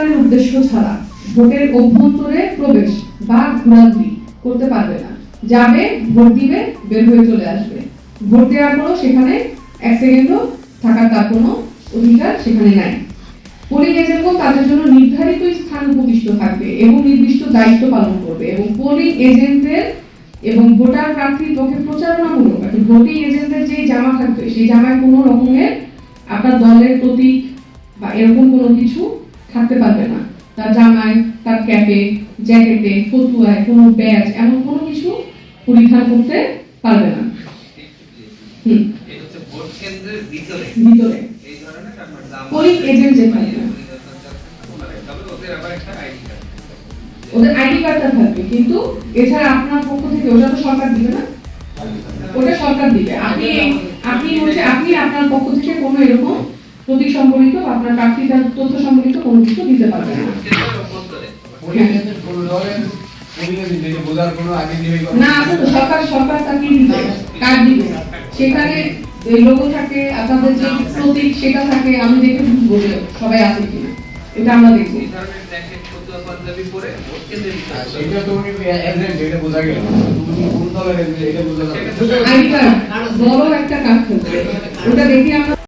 উদ্দেশ্য ছাড়া ভোটের অভ্যন্তরে প্রবেশ বা ঘোরাঘুরি করতে পারবে না। যাবে, ভোট দিবে, বের হয়ে চলে আসবে। ভোট দেওয়ার পরও সেখানে এক সেকেন্ডও থাকার তার কোনো অধিকার সেখানে নাই। পোলিং এজেন্টগণ তাদের জন্য নির্ধারিত স্থান উপবিষ্ট থাকবে এবং নির্দিষ্ট দায়িত্ব পালন করবে এবং পোলিং এজেন্টদের এবং ভোটার প্রার্থীর পক্ষে প্রচারণামূলক ভোটিং এজেন্টদের যে জামা থাকবে সেই জামায় কোনো রকমের আপনার দলের প্রতীক বা এরকম কোনো কিছু থাকতে পারবে না। তার জামায়, তার ক্যাপে, জ্যাকেটে, ফতুয়ায় কোনো ব্যাজ এমন কোনো কিছু পরিধান করতে পারবে না। ভিতরে পোলিং এজেন্ট যে থাকবে ওদের আইডি কার্ডটা থাকবে, কিন্তু এছাড়া আপনার পক্ষ থেকে ওটা তো সরকার দিবে না, ওটা সরকার দিবে। আপনি আপনার পক্ষ থেকে কোনো এরকম প্রতীক সম্বলিত আপনার প্রার্থীর তথ্য সম্বলিত কোনো কিছু দিতে পারবেন না। না, সরকার তাকে দিবে, কার্ড দিবে, সেখানে লোগো থাকে, আপনাদের যে প্রতীক সেটা থাকে। আমি দেখে বলে সবাই আছে কিনা এটা আমরা দেখব। বড় একটা কাজ করবে, ওটা দেখে আমরা